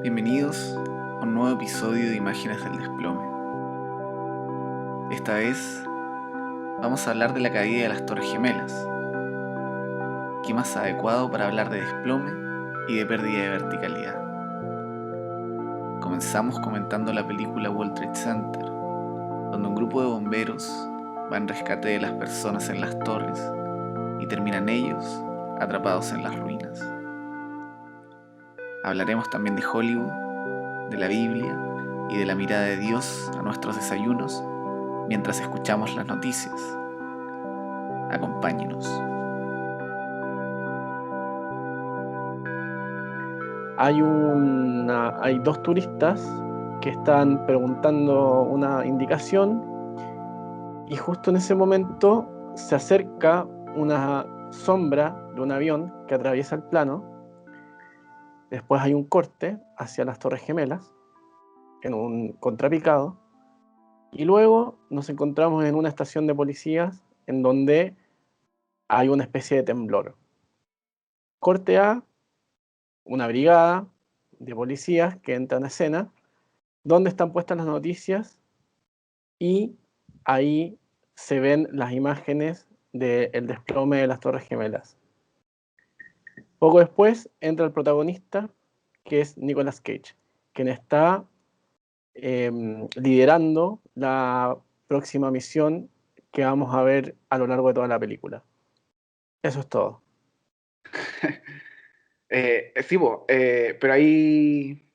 Bienvenidos a un nuevo episodio de Imágenes del Desplome. Esta vez vamos a hablar de la caída de las Torres Gemelas. ¿Qué más adecuado para hablar de desplome y de pérdida de verticalidad? Comenzamos comentando la película World Trade Center, donde un grupo de bomberos va en rescate de las personas en las torres y terminan ellos atrapados en las ruinas. Hablaremos también de Hollywood, de la Biblia y de la mirada de Dios a nuestros desayunos mientras escuchamos las noticias. Acompáñenos. Hay dos turistas que están preguntando una indicación y justo en ese momento se acerca una sombra de un avión que atraviesa el plano. Después hay un corte hacia las Torres Gemelas en un contrapicado y luego nos encontramos en una estación de policías en donde hay una especie de temblor. Corte A, una brigada de policías que entran a escena donde están puestas las noticias y ahí se ven las imágenes del desplome de las Torres Gemelas. Poco después entra el protagonista, que es Nicolas Cage, quien está liderando la próxima misión que vamos a ver a lo largo de toda la película. Eso es todo. Sí, pero ahí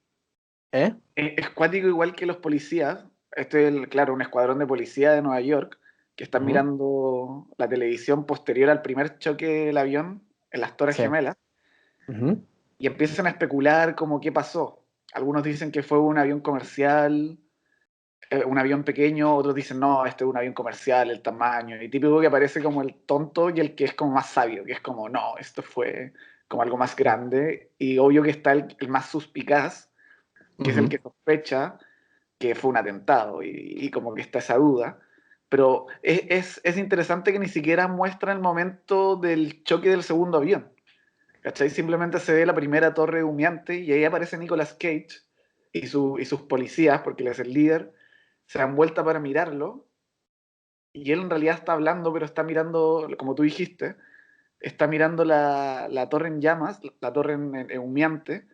¿Eh? es cuático igual que los policías. Este es, claro, un escuadrón de policía de Nueva York que están mirando la televisión posterior al primer choque del avión en las Torres Sí. Gemelas y empiezan a especular como qué pasó. Algunos dicen que fue un avión comercial, un avión pequeño, otros dicen no, este es un avión comercial, el tamaño, y típico que aparece como el tonto y el que es como más sabio, que es como no, esto fue como algo más grande, y obvio que está el más suspicaz, que es el que sospecha que fue un atentado, y como que está esa duda. Pero es interesante que ni siquiera muestra el momento del choque del segundo avión, ¿cachai? Simplemente se ve la primera torre humeante y ahí aparece Nicolas Cage y sus policías, porque él es el líder, se dan vuelta para mirarlo y él en realidad está hablando, pero está mirando, como tú dijiste, está mirando la torre en llamas, la torre en humeante,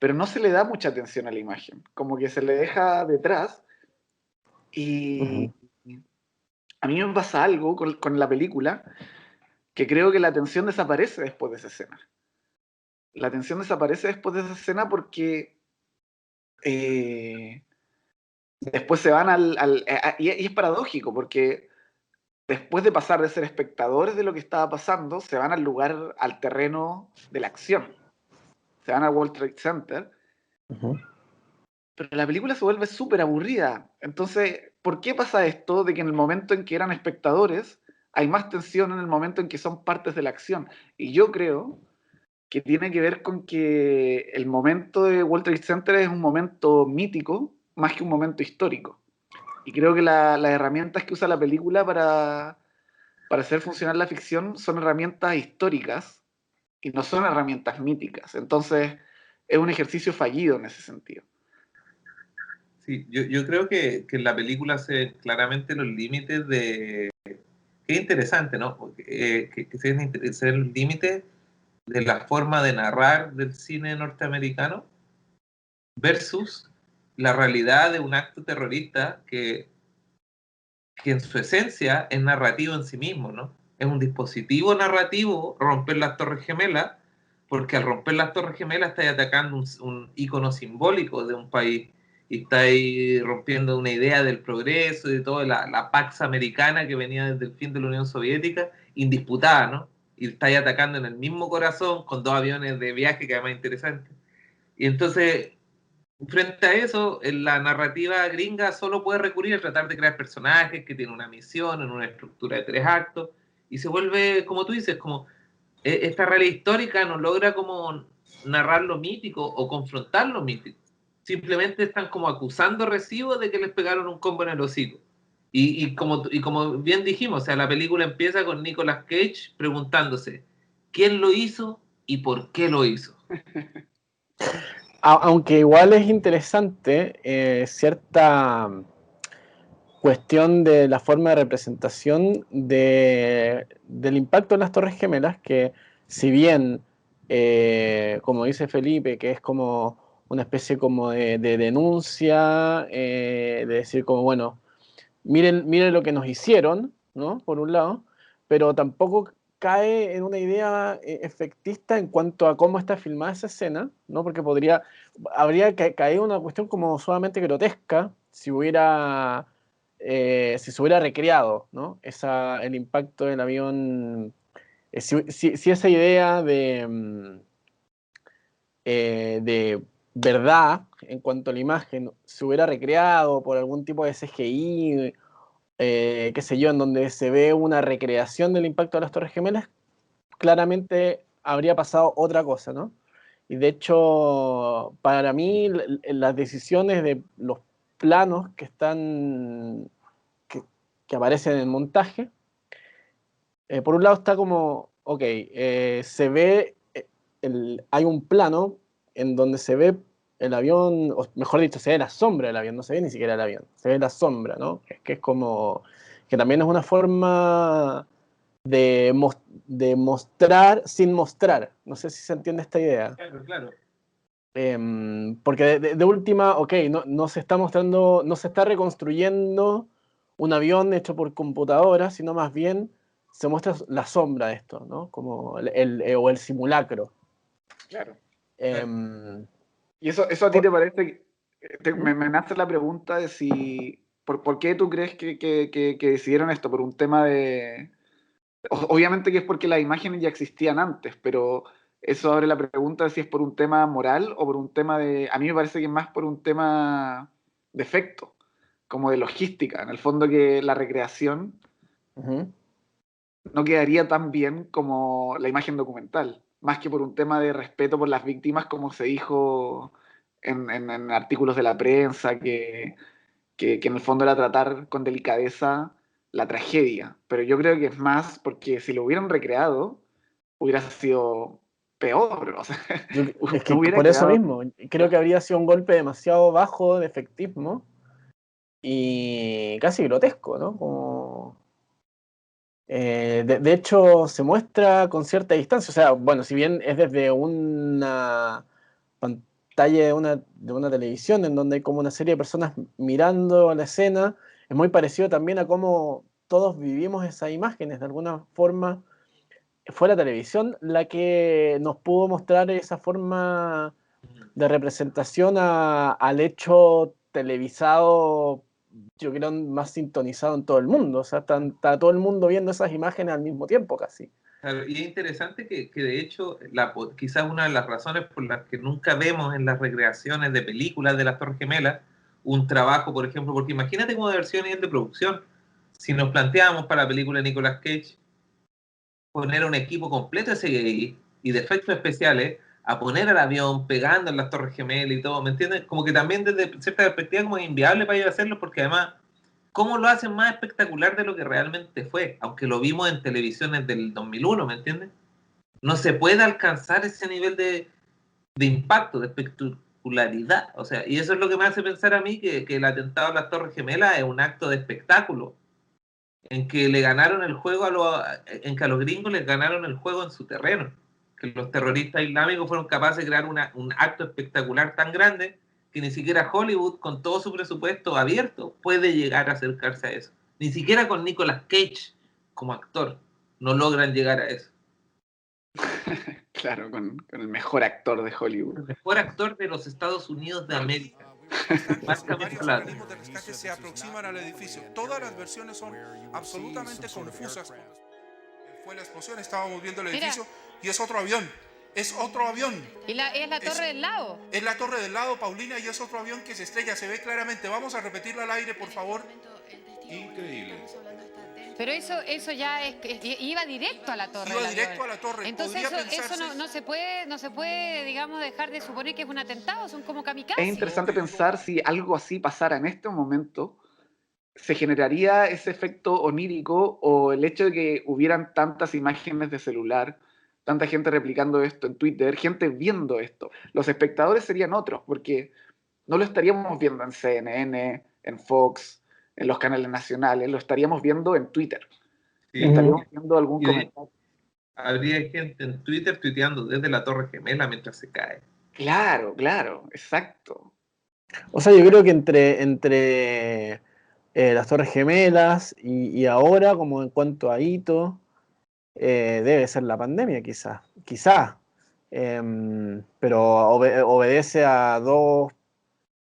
pero no se le da mucha atención a la imagen, como que se le deja detrás y a mí me pasa algo con la película, que creo que la atención desaparece después de esa escena. La atención desaparece después de esa escena porque después se van y es paradójico porque después de pasar de ser espectadores de lo que estaba pasando, se van al lugar, al terreno de la acción. Se van al World Trade Center. Pero la película se vuelve súper aburrida. Entonces, ¿por qué pasa esto de que en el momento en que eran espectadores hay más tensión en el momento en que son partes de la acción? Y yo creo que tiene que ver con que el momento de World Trade Center es un momento mítico más que un momento histórico. Y creo que las herramientas que usa la película para hacer funcionar la ficción son herramientas históricas y no son herramientas míticas. Entonces, es un ejercicio fallido en ese sentido. Sí, yo creo que en la película se ven claramente los límites de... Qué interesante, ¿no? Que se ven los límites de la forma de narrar del cine norteamericano versus la realidad de un acto terrorista que en su esencia es narrativo en sí mismo, ¿no? Es un dispositivo narrativo romper las Torres Gemelas, porque al romper las Torres Gemelas estáis atacando un ícono simbólico de un país y estáis rompiendo una idea del progreso y de toda la Pax Americana que venía desde el fin de la Unión Soviética, indisputada, ¿no? Y estáis atacando en el mismo corazón con dos aviones de viaje que además es interesante. Y entonces, frente a eso, la narrativa gringa solo puede recurrir a tratar de crear personajes que tienen una misión en una estructura de 3 actos y se vuelve, como tú dices, como esta realidad histórica no logra como narrar lo mítico o confrontar lo mítico. Simplemente están como acusando recibo de que les pegaron un combo en el hocico. Y como bien dijimos, o sea, la película empieza con Nicolas Cage preguntándose quién lo hizo y por qué lo hizo. Aunque igual es interesante cierta cuestión de la forma de representación del impacto en las Torres Gemelas, que si bien, como dice Felipe, que es como una especie como de denuncia, de decir como, bueno, miren lo que nos hicieron, ¿no? Por un lado, pero tampoco cae en una idea efectista en cuanto a cómo está filmada esa escena, ¿no? Porque habría caído una cuestión como sumamente grotesca si se hubiera recreado, ¿no? El impacto del avión, si esa idea de verdad en cuanto a la imagen se hubiera recreado por algún tipo de CGI, qué sé yo, en donde se ve una recreación del impacto de las Torres Gemelas, claramente habría pasado otra cosa, ¿no? Y de hecho, para mí, las decisiones de los planos que aparecen en el montaje, por un lado está como, ok, se ve, hay un plano en donde se ve el avión, o mejor dicho, se ve la sombra del avión, no se ve ni siquiera el avión, se ve la sombra, ¿no? Es que es como, que también es una forma de mostrar sin mostrar. No sé si se entiende esta idea. Claro, claro. Porque de última, ok, no se está mostrando, no se está reconstruyendo un avión hecho por computadora, sino más bien se muestra la sombra de esto, ¿no? Como o el simulacro. Claro. Em, ¿Y eso a ti te parece? ¿Mm? Me nace la pregunta de si. ¿Por qué tú crees que decidieron esto? ¿Por un tema de.? Obviamente que es porque las imágenes ya existían antes, pero eso abre la pregunta de si es por un tema moral o por un tema de. A mí me parece que es más por un tema de efecto, como de logística. En el fondo, que la recreación Ujú. no quedaría tan bien como la imagen documental, más que por un tema de respeto por las víctimas, como se dijo en artículos de la prensa, que en el fondo era tratar con delicadeza la tragedia. Pero yo creo que es más porque si lo hubieran recreado, hubiera sido peor, o sea, Es no que hubiera por eso quedado. mismo, creo que habría sido un golpe demasiado bajo de efectismo y casi grotesco, ¿no? Como, de hecho, se muestra con cierta distancia. O sea, bueno, si bien es desde una pantalla de una televisión en donde hay como una serie de personas mirando la escena, es muy parecido también a cómo todos vivimos esas imágenes. De alguna forma, fue la televisión la que nos pudo mostrar esa forma de representación al hecho televisado, yo creo, más sintonizado en todo el mundo. O sea, está todo el mundo viendo esas imágenes al mismo tiempo casi. Claro, y es interesante que de hecho quizás una de las razones por las que nunca vemos en las recreaciones de películas de las Torres Gemelas un trabajo, por ejemplo, porque imagínate cómo debe haber sido a nivel de producción. Si nos planteábamos para la película de Nicolas Cage poner un equipo completo de CGI y de efectos especiales a poner al avión pegando en las Torres Gemelas y todo, ¿me entiendes? Como que también desde cierta perspectiva como es inviable para ellos hacerlo, porque además, ¿cómo lo hacen más espectacular de lo que realmente fue? Aunque lo vimos en televisiones del 2001, ¿me entiendes? No se puede alcanzar ese nivel de impacto, de espectacularidad. O sea, y eso es lo que me hace pensar a mí que el atentado a las Torres Gemelas es un acto de espectáculo, en que le ganaron el juego en que a los gringos les ganaron el juego en su terreno, que los terroristas islámicos fueron capaces de crear un acto espectacular tan grande que ni siquiera Hollywood, con todo su presupuesto abierto, puede llegar a acercarse a eso. Ni siquiera con Nicolas Cage como actor no logran llegar a eso. Claro, con el mejor actor de Hollywood. El mejor actor de los Estados Unidos de América. Varios organismos de rescate se aproximan al edificio. Todas las versiones son absolutamente confusas. Fue la explosión, estábamos viendo el edificio y es otro avión. Es otro avión. ¿Y es la torre del lado? Es la torre del lado, Paulina, y es otro avión que se estrella. Se ve claramente. Vamos a repetirlo al aire, por favor. Increíble. Pero eso ya iba directo a la torre. Iba directo a la torre. Entonces eso no se puede, digamos, dejar de suponer que es un atentado, son como kamikazes. Es interesante pensar si algo así pasara en este momento, se generaría ese efecto onírico o el hecho de que hubieran tantas imágenes de celular tanta gente replicando esto en Twitter, gente viendo esto. Los espectadores serían otros, porque no lo estaríamos viendo en CNN, en Fox, en los canales nacionales, lo estaríamos viendo en Twitter. Sí. Estaríamos viendo algún Y comentario. habría gente en Twitter tuiteando desde la Torre Gemela mientras se cae. Claro, claro, exacto. O sea, yo creo que entre las Torres Gemelas y ahora, como en cuanto a hito, debe ser la pandemia, quizás. Pero obedece a dos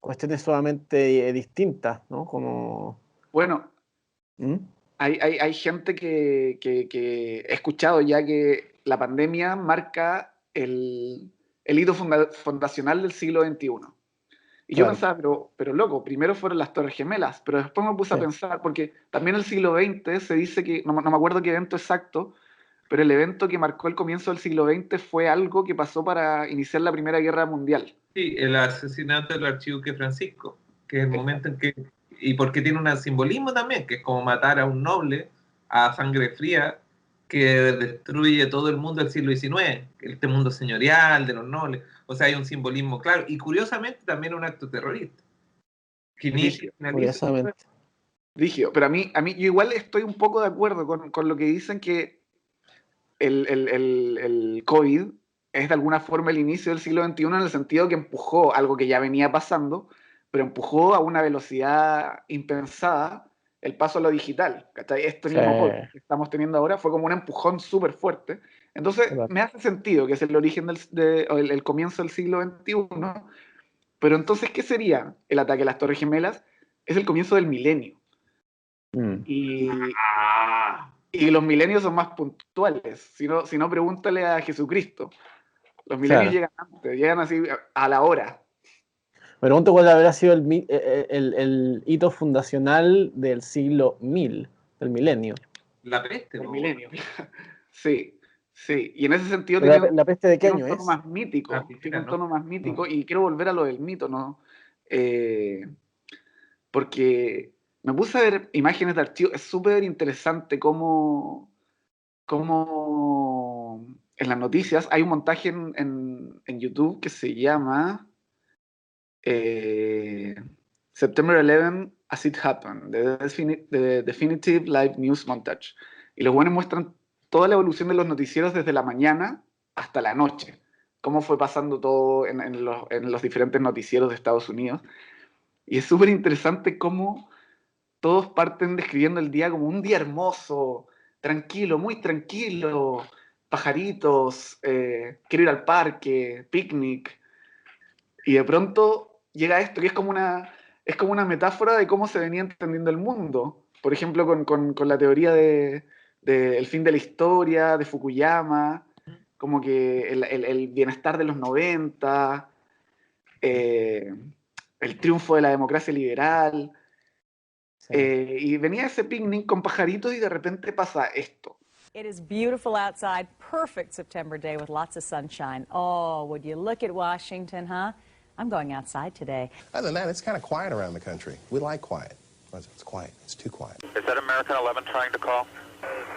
cuestiones sumamente distintas, ¿no? Como... Bueno, ¿Mm? hay gente que he escuchado ya que la pandemia marca el hito fundacional del siglo XXI. Y yo Claro. pensaba, pero loco, primero fueron las Torres Gemelas, pero después me puse a Sí. pensar, porque también el siglo XX se dice que, no me acuerdo qué evento exacto, pero el evento que marcó el comienzo del siglo XX fue algo que pasó para iniciar la Primera Guerra Mundial. Sí, el asesinato del archiduque Francisco, que es el momento en que, y porque tiene un simbolismo también, que es como matar a un noble a sangre fría que destruye todo el mundo del siglo XIX, este mundo señorial de los nobles. O sea, hay un simbolismo claro, y curiosamente también un acto terrorista. Que Curiosamente. Rígido, pero a mí yo igual estoy un poco de acuerdo con lo que dicen que el COVID es de alguna forma el inicio del siglo XXI en el sentido que empujó algo que ya venía pasando, pero empujó a una velocidad impensada el paso a lo digital. ¿Cachai? Este Sí. mismo COVID que estamos teniendo ahora fue como un empujón súper fuerte. Entonces, Claro. me hace sentido que es el origen el comienzo del siglo XXI, pero entonces, ¿qué sería el ataque a las Torres Gemelas? Es el comienzo del milenio. Mm. Y los milenios son más puntuales. Si no, pregúntale a Jesucristo. Los milenios Claro. llegan antes, llegan así a la hora. Me pregunto cuál habrá sido el hito fundacional del siglo 1000, del milenio. La peste, El ¿no? milenio. Sí, sí. Y en ese sentido Pero la peste de qué tiene un año tono es? más mítico. La Tiene primera, un ¿no? tono más mítico. Y quiero volver a lo del mito, ¿no? Porque me puse a ver imágenes de archivo. Es súper interesante cómo en las noticias hay un montaje en YouTube que se llama September 11 As It Happened, The Definitive Live News Montage. Y los buenos muestran toda la evolución de los noticieros desde la mañana hasta la noche, cómo fue pasando todo en los diferentes noticieros de Estados Unidos. Y es súper interesante cómo todos parten describiendo el día como un día hermoso, tranquilo, muy tranquilo, pajaritos, quiero ir al parque, picnic, y de pronto llega esto que es como una metáfora de cómo se venía entendiendo el mundo. Por ejemplo, con la teoría de el fin de la historia, de Fukuyama, como que el bienestar de los 90, el triunfo de la democracia liberal. Sí. Y venía ese picnic con pajaritos y de repente pasa esto. It is beautiful outside, perfect September day with lots of sunshine. Oh, would you look at Washington, huh? I'm going outside today. Other than that, it's kind of quiet around the country. We like quiet. It's quiet. It's too quiet. Is that American 11 trying to call?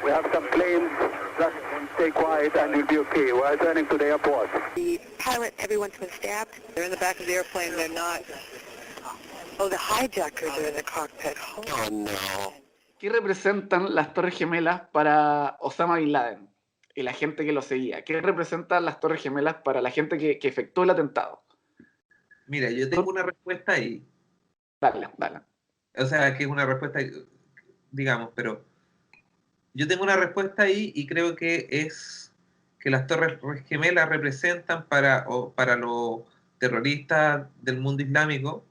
We have some planes. Just stay quiet and you'll be okay. We're returning to the airport. The pilot, everyone's been stabbed. They're in the back of the airplane. They're not. Oh, the hijackers are in the cockpit. Oh, no. ¿Qué representan las Torres Gemelas para Osama Bin Laden y la gente que lo seguía? ¿Qué representan las Torres Gemelas para la gente que efectuó el atentado? Mira, yo tengo una respuesta ahí. Dale. O sea, que es una respuesta, digamos, pero yo tengo una respuesta ahí y creo que es que las Torres Gemelas representan para los terroristas del mundo islámico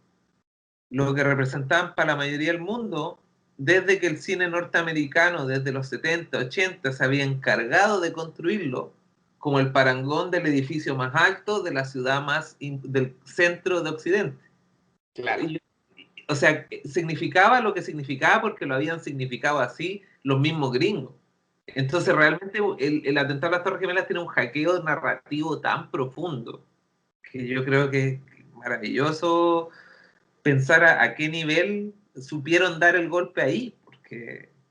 lo que representaban para la mayoría del mundo desde que el cine norteamericano, desde los 70, 80, se había encargado de construirlo como el parangón del edificio más alto de la ciudad del centro de Occidente. Claro. O sea, significaba lo que significaba porque lo habían significado así los mismos gringos. Entonces, realmente, el atentado a las Torres Gemelas tiene un hackeo narrativo tan profundo que yo creo que es maravilloso pensar a qué nivel supieron dar el golpe ahí,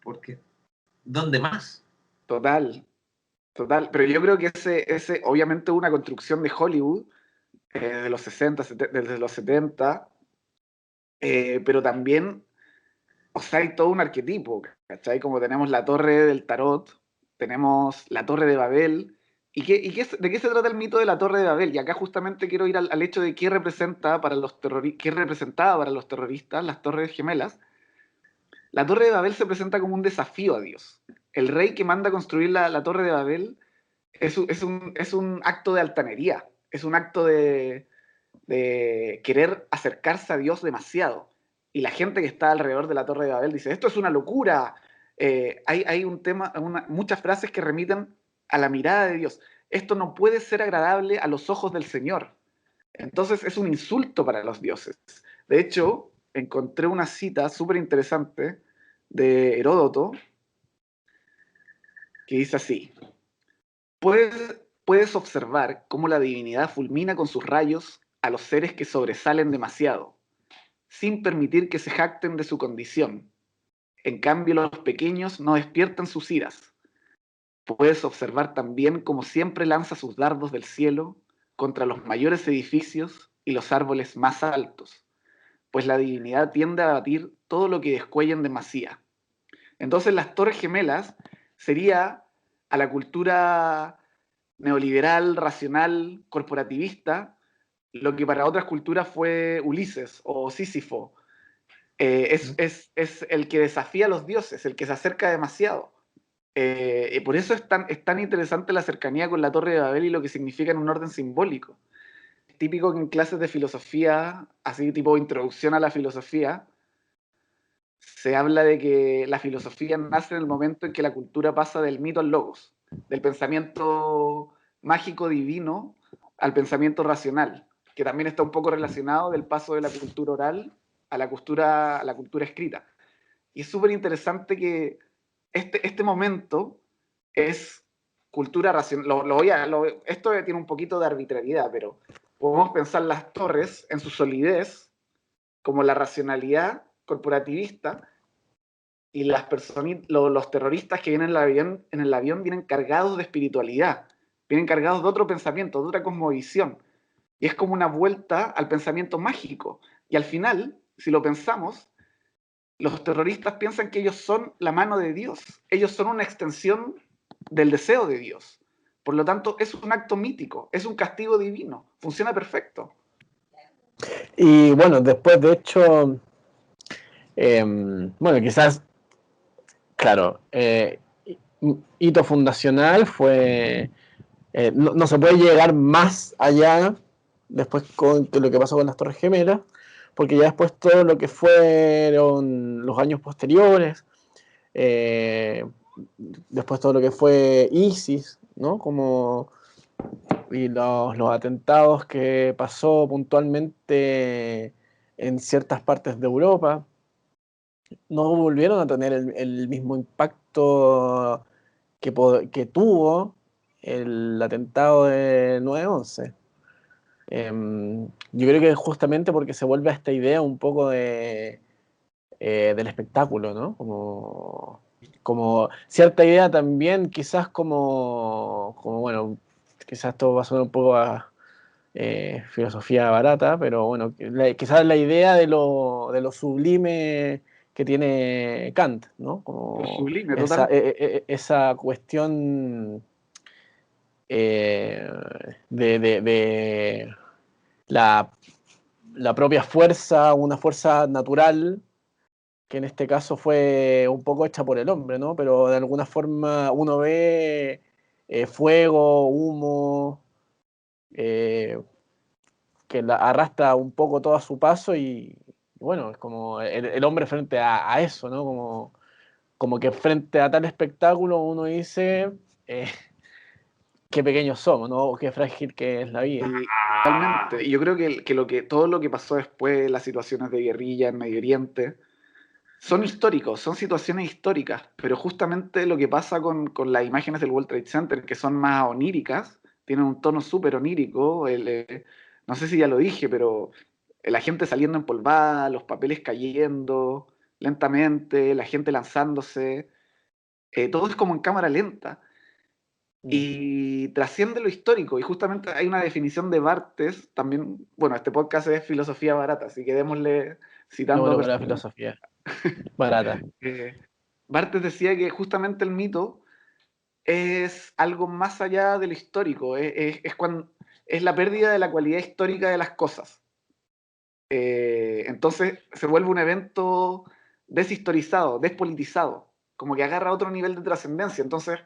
porque ¿dónde más? Total. Total, pero yo creo que ese obviamente una construcción de Hollywood de los 60, desde los 70, pero también, o sea, hay todo un arquetipo, ¿cachai? Como tenemos la torre del tarot, tenemos la torre de Babel, ¿de qué se trata el mito de la torre de Babel? Y acá justamente quiero ir al hecho de qué representaba para los terroristas las torres gemelas. La torre de Babel se presenta como un desafío a Dios. El rey que manda a construir la torre de Babel es un acto de altanería, es un acto de querer acercarse a Dios demasiado. Y la gente que está alrededor de la Torre de Babel dice, esto es una locura. Hay un tema, muchas frases que remiten a la mirada de Dios. Esto no puede ser agradable a los ojos del Señor. Entonces es un insulto para los dioses. De hecho, encontré una cita súper interesante de Heródoto que dice así: puedes observar cómo la divinidad fulmina con sus rayos a los seres que sobresalen demasiado, sin permitir que se jacten de su condición. En cambio, los pequeños no despiertan sus iras. Puedes observar también cómo siempre lanza sus dardos del cielo contra los mayores edificios y los árboles más altos, pues la divinidad tiende a abatir todo lo que descuella en demasía. Entonces, las Torres Gemelas sería a la cultura neoliberal, racional, corporativista, lo que para otras culturas fue Ulises o Sísifo. Es el que desafía a los dioses, el que se acerca demasiado. Y por eso es tan interesante la cercanía con la Torre de Babel y lo que significa en un orden simbólico. Es típico que en clases de filosofía, así tipo introducción a la filosofía, se habla de que la filosofía nace en el momento en que la cultura pasa del mito al logos, del pensamiento mágico divino al pensamiento racional, que también está un poco relacionado del paso de la cultura oral a la cultura escrita. Y es súper interesante que este momento es cultura racional. Esto tiene un poquito de arbitrariedad, pero podemos pensar las torres en su solidez como la racionalidad corporativista, y los terroristas que vienen en el avión vienen cargados de espiritualidad, vienen cargados de otro pensamiento, de otra cosmovisión. Y es como una vuelta al pensamiento mágico. Y al final, si lo pensamos, los terroristas piensan que ellos son la mano de Dios. Ellos son una extensión del deseo de Dios. Por lo tanto, es un acto mítico, es un castigo divino. Funciona perfecto. Y bueno, después de hecho, bueno, quizás, claro, hito fundacional fue, no se puede llegar más allá después con lo que pasó con las Torres Gemelas, porque ya después todo lo que fueron los años posteriores, después todo lo que fue ISIS, ¿no? Y los atentados que pasó puntualmente en ciertas partes de Europa, no volvieron a tener el mismo impacto que tuvo el atentado de 9/11. Yo creo que justamente porque se vuelve a esta idea un poco del espectáculo, ¿no? Como cierta idea también, quizás como bueno, quizás esto va a sonar un poco a filosofía barata, pero bueno, quizás la idea de lo sublime que tiene Kant, ¿no? Como sublime, esa cuestión de la propia fuerza, una fuerza natural, que en este caso fue un poco hecha por el hombre, ¿no? Pero de alguna forma uno ve fuego, humo, que arrastra un poco todo a su paso y bueno, es como el hombre frente a eso, ¿no? Como que frente a tal espectáculo uno dice qué pequeños somos, ¿no? Qué frágil que es la vida. Totalmente. Y yo creo que todo lo que pasó después, las situaciones de guerrilla en Medio Oriente, son históricos, son situaciones históricas, pero justamente lo que pasa con las imágenes del World Trade Center, que son más oníricas, tienen un tono súper onírico, no sé si ya lo dije, pero la gente saliendo empolvada, los papeles cayendo lentamente, la gente lanzándose, todo es como en cámara lenta. y trasciende lo histórico. Y justamente hay una definición de Barthes, también, bueno, este podcast es filosofía barata, así que démosle citando No, a con la personas. filosofía barata. Barthes decía que justamente el mito es algo más allá de lo histórico, es la pérdida de la cualidad histórica de las cosas. Entonces se vuelve un evento deshistorizado, despolitizado, como que agarra otro nivel de trascendencia. Entonces,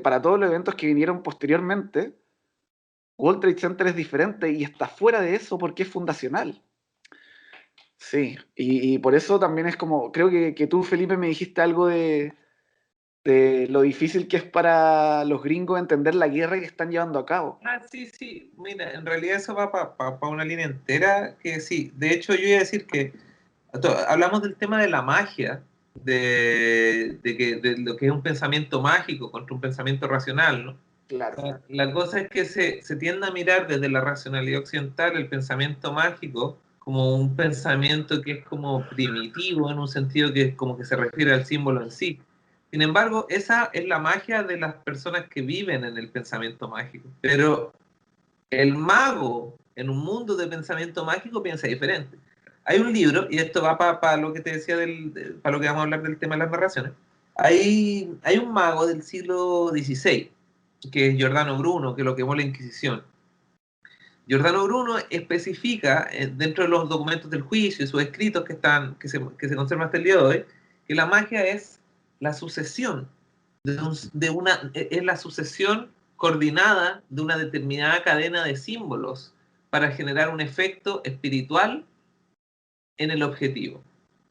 para todos los eventos que vinieron posteriormente, World Trade Center es diferente y está fuera de eso porque es fundacional. Sí, y por eso también es como, creo que tú, Felipe, me dijiste algo de lo difícil que es para los gringos entender la guerra que están llevando a cabo. Sí. Mira, en realidad eso va para una línea entera que sí. De hecho, yo iba a decir que hablamos del tema de la magia, de lo que es un pensamiento mágico contra un pensamiento racional, ¿no? Claro. La cosa es que se tiende a mirar desde la racionalidad occidental el pensamiento mágico como un pensamiento que es como primitivo, en un sentido que es como que se refiere al símbolo en sí. Sin embargo, esa es la magia de las personas que viven en el pensamiento mágico. Pero el mago en un mundo de pensamiento mágico piensa diferente. Hay un libro, y esto va para lo que te decía, para lo que vamos a hablar del tema de las narraciones. Hay un mago del siglo XVI, que es Giordano Bruno, que lo quemó la Inquisición. Giordano Bruno especifica dentro de los documentos del juicio y sus escritos que se conservan hasta el día de hoy, que la magia es la sucesión es la sucesión coordinada de una determinada cadena de símbolos para generar un efecto espiritual en el objetivo,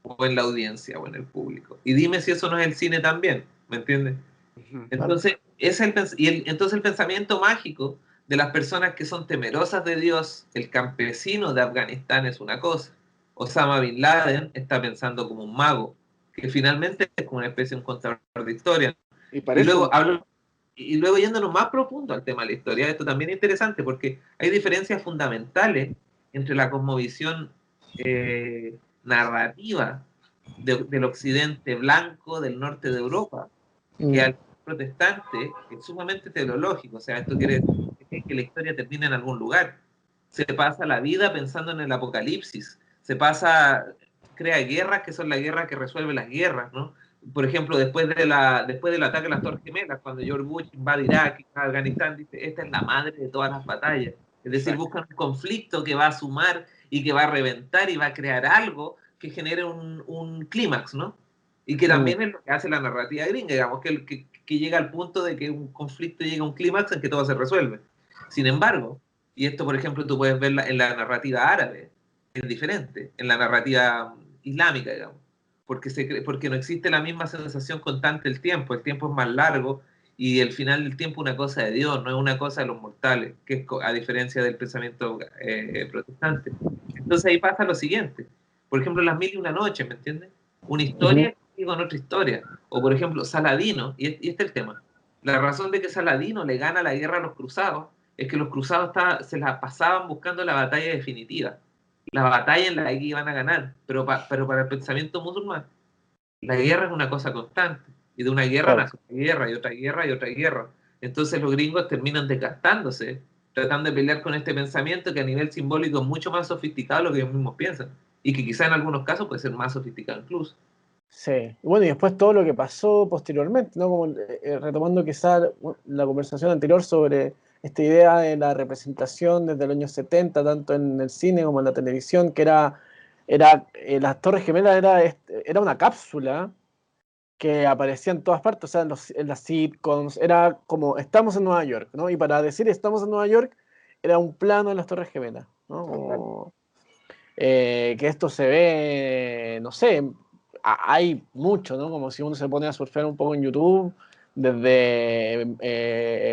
o en la audiencia, o en el público. Y dime si eso no es el cine también, ¿me entiendes? Entonces, entonces el pensamiento mágico de las personas que son temerosas de Dios, el campesino de Afganistán es una cosa. Osama Bin Laden está pensando como un mago, que finalmente es como una especie de un contador de historia. Y luego yéndonos más profundo al tema de la historia, esto también es interesante porque hay diferencias fundamentales entre la cosmovisión narrativa del occidente blanco del norte de Europa que al protestante es sumamente teleológico. O sea, esto quiere decir que la historia termina en algún lugar. Se pasa la vida pensando en el apocalipsis. Crea guerras que son la guerra que resuelve las guerras, ¿no? Por ejemplo, después del ataque a las Torres Gemelas, cuando George Bush invade Irak, Afganistán, dice, esta es la madre de todas las batallas. Es decir, buscan un conflicto que va a sumar y que va a reventar y va a crear algo que genere un clímax, ¿no? Y que también es lo que hace la narrativa gringa, digamos, que llega al punto de que un conflicto llega a un clímax en que todo se resuelve. Sin embargo, y esto, por ejemplo, tú puedes ver en la narrativa árabe, es diferente, en la narrativa islámica, digamos, porque no existe la misma sensación constante del tiempo. El tiempo es más largo y el final del tiempo es una cosa de Dios, no es una cosa de los mortales, que es a diferencia del pensamiento protestante. Entonces ahí pasa lo siguiente. Por ejemplo, Las Mil y una Noches, ¿me entiendes? Una historia con otra historia. O por ejemplo, Saladino, y este es el tema. La razón de que Saladino le gana la guerra a los cruzados es que los cruzados se la pasaban buscando la batalla definitiva, la batalla en la que iban a ganar, pero para el pensamiento musulmán, la guerra es una cosa constante, y de una guerra nace otra guerra, y otra guerra, y otra guerra. Entonces los gringos terminan desgastándose, tratando de pelear con este pensamiento que a nivel simbólico es mucho más sofisticado de lo que ellos mismos piensan, y que quizá en algunos casos puede ser más sofisticado incluso. Sí, bueno, y después todo lo que pasó posteriormente, ¿no? Como retomando quizá la conversación anterior sobre esta idea de la representación desde los años 70, tanto en el cine como en la televisión, que era las Torres Gemelas era una cápsula que aparecía en todas partes, o sea, en las sitcoms, era como, estamos en Nueva York, ¿no? Y para decir estamos en Nueva York, era un plano de las Torres Gemelas, ¿no? Como, que esto se ve, no sé, hay mucho, ¿no? Como si uno se pone a surfear un poco en YouTube, desde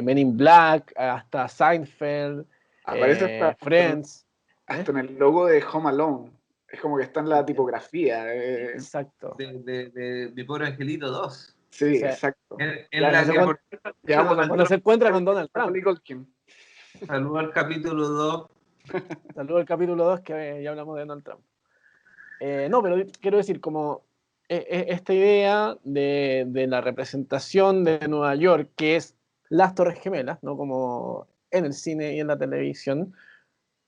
Men in Black hasta Seinfeld, Aparece Friends. Hasta en el logo de Home Alone. Es como que está en la tipografía. Exacto. De Mi Pobre Angelito 2. Sí, exacto. Cuando se encuentra con Donald Trump. Saludos al capítulo 2. Saludos al capítulo 2, que ya hablamos de Donald Trump. No, pero quiero decir, como esta idea de la representación de Nueva York, que es las Torres Gemelas, ¿no? Como en el cine y en la televisión,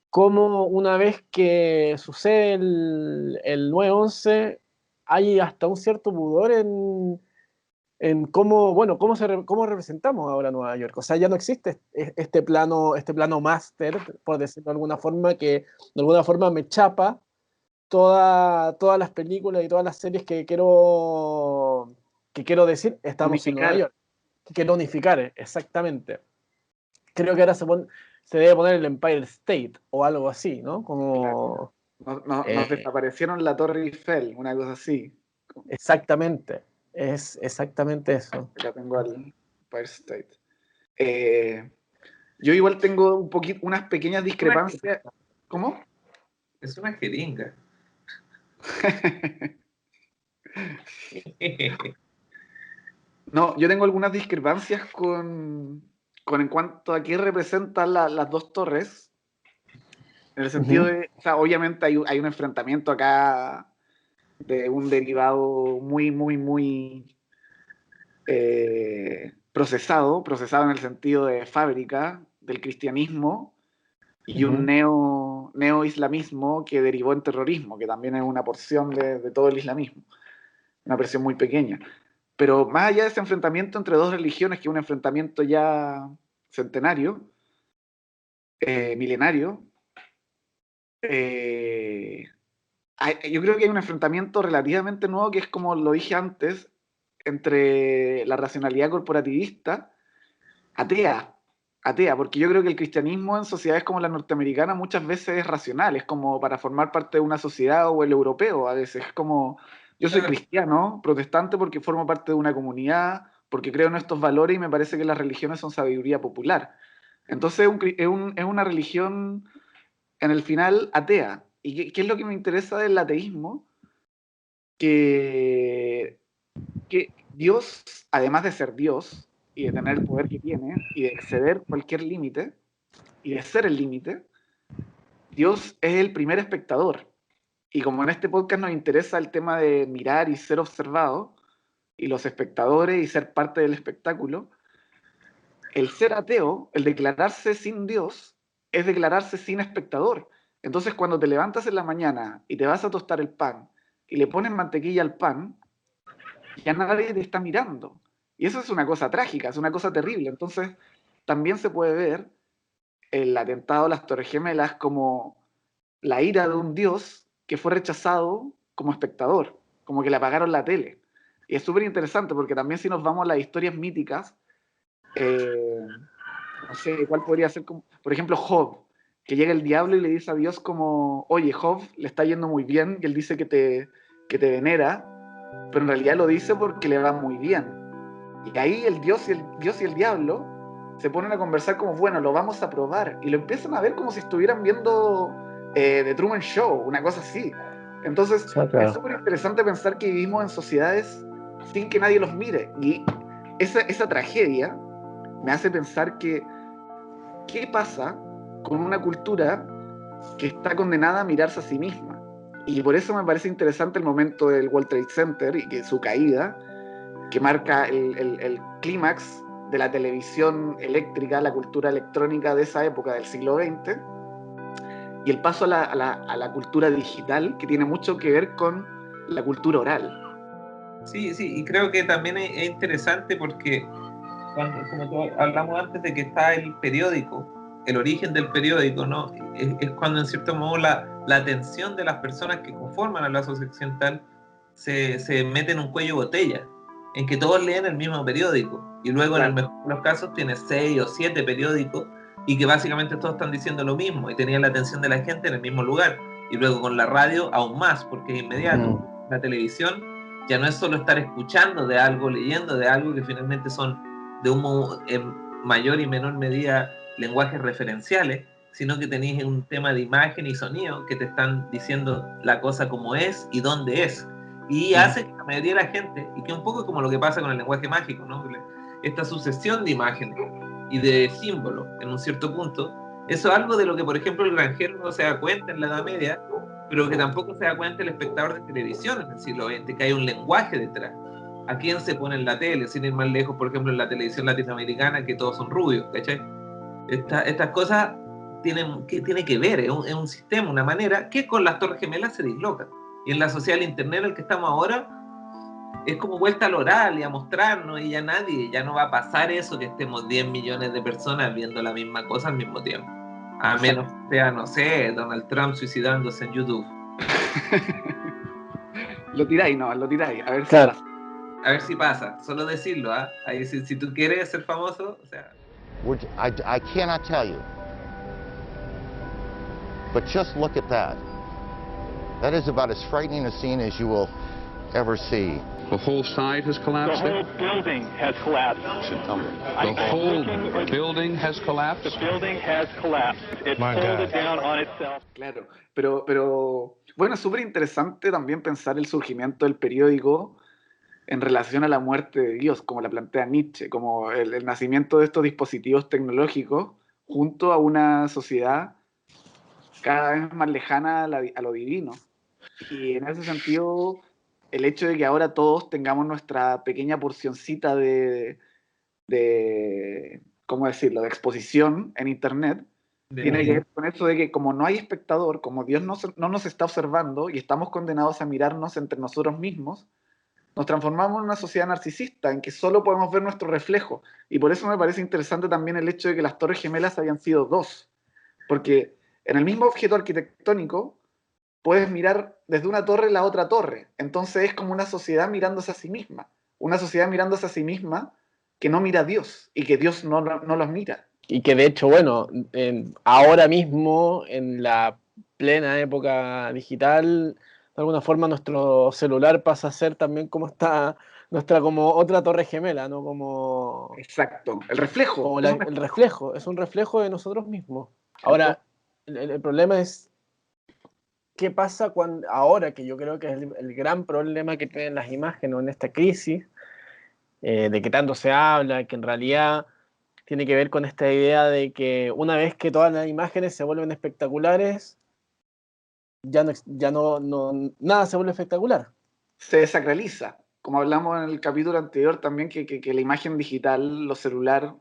como una vez que sucede el 9/11, hay hasta un cierto pudor en cómo, bueno, cómo representamos ahora Nueva York. O sea, ya no existe este plano máster, por decirlo de alguna forma, que de alguna forma me chapa todas las películas y todas las series que quiero decir, estamos en Nueva York. Que quiero unificar, exactamente. Creo que ahora se debe poner el Empire State o algo así, ¿no? Como... Nos desaparecieron la Torre Eiffel, una cosa así. Exactamente. Es exactamente eso. Ya tengo al Empire State. Yo igual tengo unas pequeñas discrepancias. ¿Cómo? Es una jeringa. No, yo tengo algunas discrepancias con en cuanto a qué representan las dos torres. En el sentido de, o sea, obviamente hay un enfrentamiento acá de un derivado muy procesado en el sentido de fábrica del cristianismo y un neo-islamismo que derivó en terrorismo, que también es una porción de todo el islamismo, una porción muy pequeña. Pero más allá de ese enfrentamiento entre dos religiones, que es un enfrentamiento ya centenario, milenario, yo creo que hay un enfrentamiento relativamente nuevo que es, como lo dije antes, entre la racionalidad corporativista atea, porque yo creo que el cristianismo en sociedades como la norteamericana muchas veces es racional, es como para formar parte de una sociedad, o el europeo a veces, es como, yo soy cristiano, protestante porque formo parte de una comunidad, porque creo en estos valores y me parece que las religiones son sabiduría popular. Entonces es una religión en el final atea. ¿Y qué es lo que me interesa del ateísmo? Que Dios, además de ser Dios y de tener el poder que tiene y de exceder cualquier límite y de ser el límite, Dios es el primer espectador. Y como en este podcast nos interesa el tema de mirar y ser observado, y los espectadores y ser parte del espectáculo, el ser ateo, el declararse sin Dios, es declararse sin espectador. Entonces, cuando te levantas en la mañana y te vas a tostar el pan y le pones mantequilla al pan, ya nadie te está mirando. Y eso es una cosa trágica, es una cosa terrible. Entonces, también se puede ver el atentado a las Torres Gemelas como la ira de un Dios que fue rechazado como espectador, como que le apagaron la tele. Y es súper interesante porque también, si nos vamos a las historias míticas, no sé, ¿cuál podría ser? Por ejemplo, Job, que llega el diablo y le dice a Dios como, oye, Job, le está yendo muy bien, y él dice que te venera, pero en realidad lo dice porque le va muy bien. Y ahí el Dios y el diablo se ponen a conversar como, bueno, lo vamos a probar, y lo empiezan a ver como si estuvieran viendo The Truman Show, una cosa así. Entonces, es súper interesante pensar que vivimos en sociedades sin que nadie los mire, y esa tragedia me hace pensar que ¿qué pasa con una cultura que está condenada a mirarse a sí misma? Y por eso me parece interesante el momento del World Trade Center y que su caída, que marca el clímax de la televisión eléctrica, la cultura electrónica de esa época del siglo XX, y el paso a la cultura digital, que tiene mucho que ver con la cultura oral. Sí, y creo que también es interesante porque como hablamos antes de que está el periódico, el origen del periódico, ¿no? Es cuando en cierto modo la atención de las personas que conforman a la sociedad occidental se mete en un cuello botella, en que todos leen el mismo periódico, y luego en el mejor de los casos tienes 6 o 7 periódicos, y que básicamente todos están diciendo lo mismo, y tenían la atención de la gente en el mismo lugar. Y luego con la radio aún más, porque es inmediato. La televisión ya no es solo estar escuchando de algo, leyendo de algo, que finalmente son de en mayor y menor medida lenguajes referenciales, sino que tenéis un tema de imagen y sonido que te están diciendo la cosa como es y dónde es. Y hace que la mayoría de la gente, y que un poco como lo que pasa con el lenguaje mágico, ¿no? Esta sucesión de imágenes y de símbolos en un cierto punto, eso es algo de lo que, por ejemplo, el granjero no se da cuenta en la Edad Media, pero que tampoco se da cuenta el espectador de televisión en el siglo XX, que hay un lenguaje detrás. a quién se pone en la tele, sin ir más lejos, por ejemplo, en la televisión latinoamericana, que todos son rubios, ¿cachai? Estas cosas tiene que ver, es un sistema, una manera que con las Torres Gemelas se disloca. Y en la sociedad del internet en el que estamos ahora, es como vuelta al oral y a mostrarnos, y ya no va a pasar eso que estemos 10 millones de personas viendo la misma cosa al mismo tiempo. A menos que sea, no sé, Donald Trump suicidándose en YouTube. Lo tiráis, a ver Claro. si pasa. A ver si pasa, solo decirlo, ¿ah? Ahí, si tú quieres ser famoso, o sea... I cannot tell you. But just look at that. That is about as frightening a scene as you will ever see. The whole side has collapsed? The whole building has collapsed. The whole building has collapsed? The building has collapsed. It folded down on itself. Claro, pero bueno, es súper interesante también pensar el surgimiento del periódico en relación a la muerte de Dios, como la plantea Nietzsche, como el nacimiento de estos dispositivos tecnológicos junto a una sociedad cada vez más lejana a lo divino. Y en ese sentido, el hecho de que ahora todos tengamos nuestra pequeña porcioncita de ¿cómo decirlo?, de exposición en Internet, tiene que ver con eso de que como no hay espectador, como Dios no nos está observando y estamos condenados a mirarnos entre nosotros mismos, nos transformamos en una sociedad narcisista en que solo podemos ver nuestro reflejo. Y por eso me parece interesante también el hecho de que las Torres Gemelas habían sido dos, porque en el mismo objeto arquitectónico puedes mirar desde una torre la otra torre. Entonces es como una sociedad mirándose a sí misma. Una sociedad mirándose a sí misma que no mira a Dios y que Dios no los mira. Y que de hecho, bueno, ahora mismo, en la plena época digital, de alguna forma nuestro celular pasa a ser también como nuestra como otra torre gemela, ¿no? Como... Exacto, el reflejo. Como el reflejo, es un reflejo de nosotros mismos. Ahora, el problema es qué pasa ahora, que yo creo que es el gran problema que tienen las imágenes en esta crisis, de que tanto se habla, que en realidad tiene que ver con esta idea de que una vez que todas las imágenes se vuelven espectaculares, nada se vuelve espectacular. Se desacraliza, como hablamos en el capítulo anterior también, que la imagen digital, los celulares,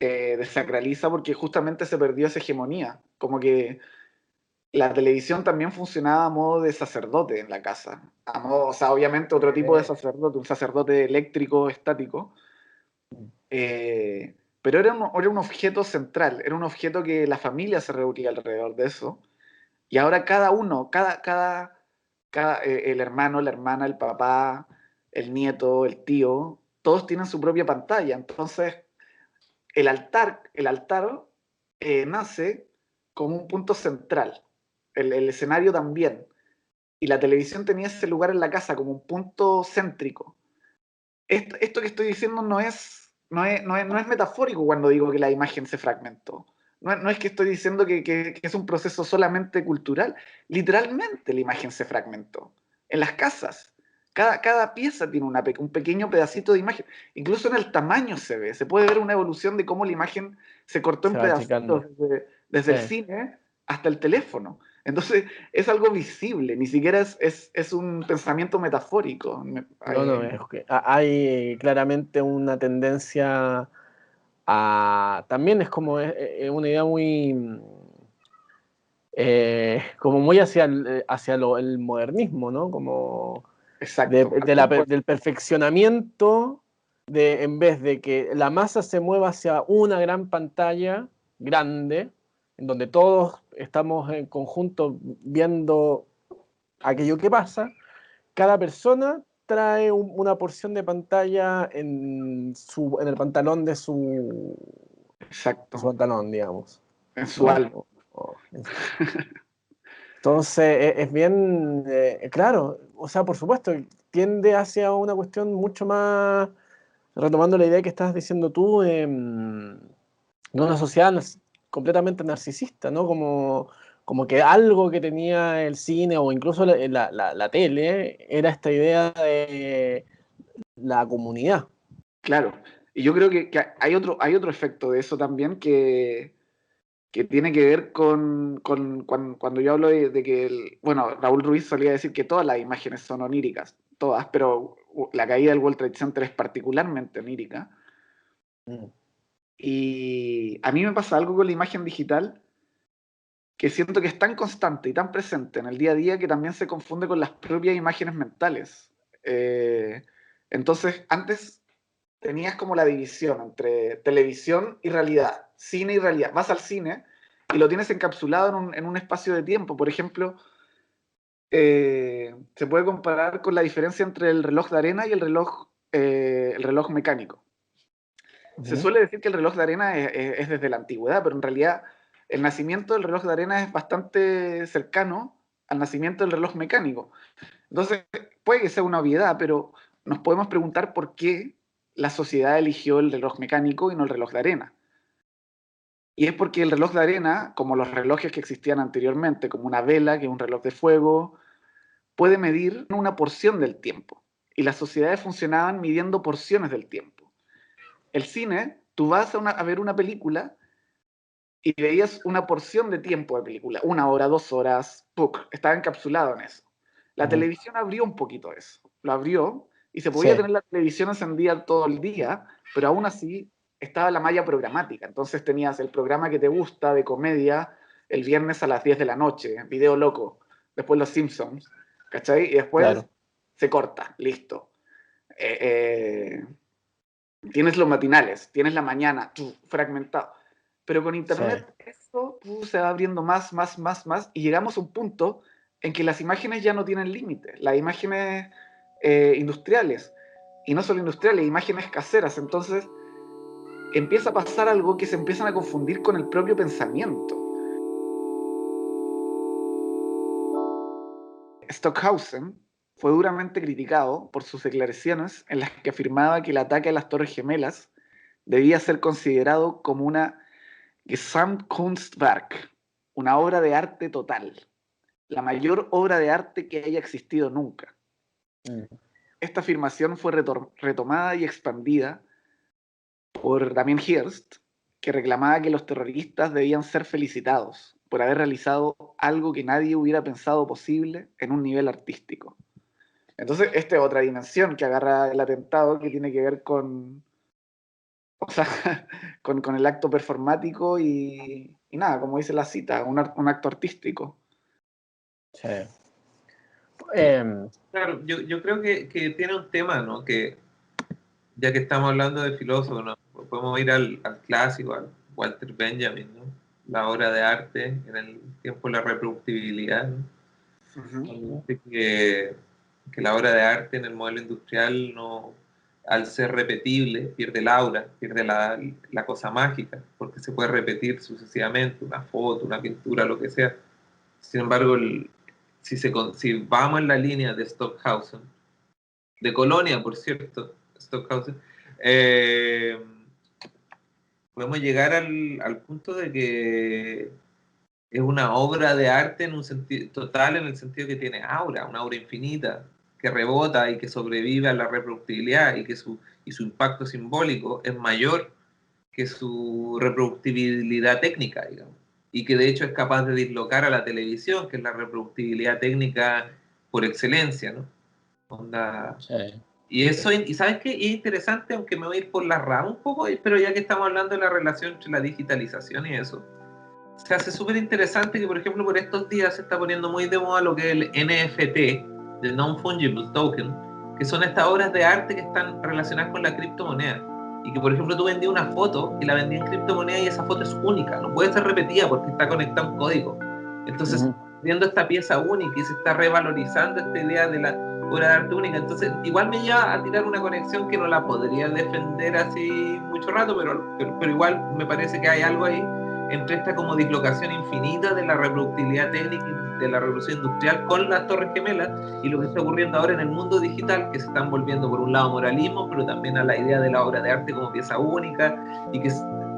desacraliza porque justamente se perdió esa hegemonía. Como que la televisión también funcionaba a modo de sacerdote en la casa. O sea, obviamente otro tipo de sacerdote, un sacerdote eléctrico, estático. Pero era un objeto central, era un objeto que la familia se reunía alrededor de eso. Y ahora cada uno, el hermano, la hermana, el papá, el nieto, el tío, todos tienen su propia pantalla. Entonces, el altar nace como un punto central. El escenario también. Y la televisión tenía ese lugar en la casa como un punto céntrico. Esto que estoy diciendo no es metafórico cuando digo que la imagen se fragmentó. No es que estoy diciendo que es un proceso solamente cultural. Literalmente la imagen se fragmentó. En las casas. Cada pieza tiene un pequeño pedacito de imagen. Incluso en el tamaño se puede ver una evolución de cómo la imagen se cortó en pedacitos desde el cine hasta el teléfono. Entonces es algo visible, ni siquiera es un pensamiento metafórico. Hay claramente una tendencia también es como una idea muy como muy hacia el modernismo, ¿no? Como del perfeccionamiento, en vez de que la masa se mueva hacia una gran pantalla grande, en donde todos estamos en conjunto viendo aquello que pasa, cada persona trae una porción de pantalla en el pantalón de su pantalón, digamos. En su alma. Entonces, es bien, claro, o sea, por supuesto, tiende hacia una cuestión mucho más, retomando la idea que estás diciendo tú, de una sociedad completamente narcisista, ¿no? Como que algo que tenía el cine o incluso la tele era esta idea de la comunidad. Claro, y yo creo que hay otro efecto de eso también que tiene que ver con cuando yo hablo de que, bueno, Raúl Ruiz solía decir que todas las imágenes son oníricas, todas, pero la caída del World Trade Center es particularmente onírica. Y a mí me pasa algo con la imagen digital que siento que es tan constante y tan presente en el día a día que también se confunde con las propias imágenes mentales. Entonces, antes tenías como la división entre televisión y realidad, cine y realidad. Vas al cine y lo tienes encapsulado en un espacio de tiempo. Por ejemplo, se puede comparar con la diferencia entre el reloj de arena y el reloj mecánico. Se suele decir que el reloj de arena es desde la antigüedad, pero en realidad el nacimiento del reloj de arena es bastante cercano al nacimiento del reloj mecánico. Entonces, puede que sea una obviedad, pero nos podemos preguntar por qué la sociedad eligió el reloj mecánico y no el reloj de arena. Y es porque el reloj de arena, como los relojes que existían anteriormente, como una vela, que es un reloj de fuego, puede medir una porción del tiempo. Y las sociedades funcionaban midiendo porciones del tiempo. El cine, tú vas a ver una película y veías una porción de tiempo de película, 1 hora, 2 horas, estaba encapsulado en eso. La televisión abrió un poquito eso, lo abrió y se podía tener la televisión encendida todo el día, pero aún así estaba la malla programática. Entonces tenías el programa que te gusta de comedia el viernes a las 10 de la noche, Video Loco, después Los Simpsons, ¿cachai? Y después se corta, listo. Tienes los matinales, tienes la mañana, fragmentado. Pero con internet eso se va abriendo más, y llegamos a un punto en que las imágenes ya no tienen límite. Las imágenes industriales, y no solo industriales, imágenes caseras. Entonces empieza a pasar algo que se empiezan a confundir con el propio pensamiento. Stockhausen fue duramente criticado por sus declaraciones en las que afirmaba que el ataque a las Torres Gemelas debía ser considerado como una Gesamtkunstwerk, una obra de arte total, la mayor obra de arte que haya existido nunca. Esta afirmación fue retomada y expandida por Damien Hirst, que reclamaba que los terroristas debían ser felicitados por haber realizado algo que nadie hubiera pensado posible en un nivel artístico. Entonces, esta es otra dimensión que agarra el atentado, que tiene que ver con el acto performático y nada, como dice la cita, un acto artístico. Sí. Claro, yo creo que tiene un tema, ¿no? Que ya que estamos hablando de filósofos, ¿no? Podemos ir al clásico, al Walter Benjamin, ¿no? La obra de arte en el tiempo de la reproductibilidad, ¿no? Que la obra de arte en el modelo industrial, no, al ser repetible, pierde el aura, pierde la cosa mágica, porque se puede repetir sucesivamente, una foto, una pintura, lo que sea. Sin embargo, si vamos en la línea de Stockhausen, de Colonia, por cierto, Stockhausen, podemos llegar al punto de que es una obra de arte en un sentido total, en el sentido que tiene aura, una aura infinita, que rebota y que sobrevive a la reproductibilidad y su impacto simbólico es mayor que su reproductibilidad técnica, digamos, y que de hecho es capaz de dislocar a la televisión, que es la reproductibilidad técnica por excelencia, ¿no? Y eso, y ¿sabes qué? Es interesante, aunque me voy a ir por la rama un poco, pero ya que estamos hablando de la relación entre la digitalización y eso, se hace súper interesante que, por ejemplo, por estos días se está poniendo muy de moda lo que es el NFT, de Non-Fungible Token, que son estas obras de arte que están relacionadas con la criptomoneda. Y que, por ejemplo, tú vendías una foto y la vendías en criptomoneda y esa foto es única, no puede ser repetida porque está conectada a un código. Entonces, viendo esta pieza única y se está revalorizando esta idea de la obra de arte única, entonces igual me lleva a tirar una conexión que no la podría defender así mucho rato, pero igual me parece que hay algo ahí entre esta como dislocación infinita de la reproductibilidad técnica y de la revolución industrial con las Torres Gemelas y lo que está ocurriendo ahora en el mundo digital, que se están volviendo por un lado moralismo, pero también a la idea de la obra de arte como pieza única, y que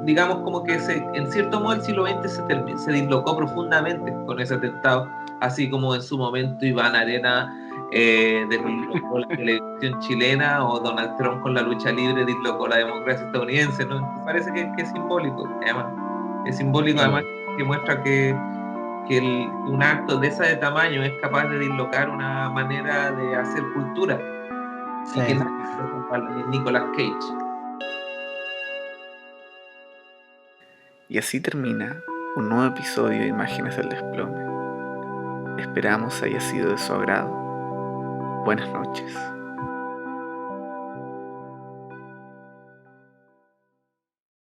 digamos como que en cierto modo el siglo XX se dislocó profundamente con ese atentado, así como en su momento Iván Arena dislocó la televisión chilena, o Donald Trump con la lucha libre dislocó la democracia estadounidense, ¿no? Entonces parece que es simbólico, además. Es simbólico, además, que muestra que un acto de ese tamaño es capaz de dislocar una manera de hacer cultura. Sí. Y que es Nicolas Cage. Y así termina un nuevo episodio de Imágenes del Desplome. Esperamos haya sido de su agrado. Buenas noches.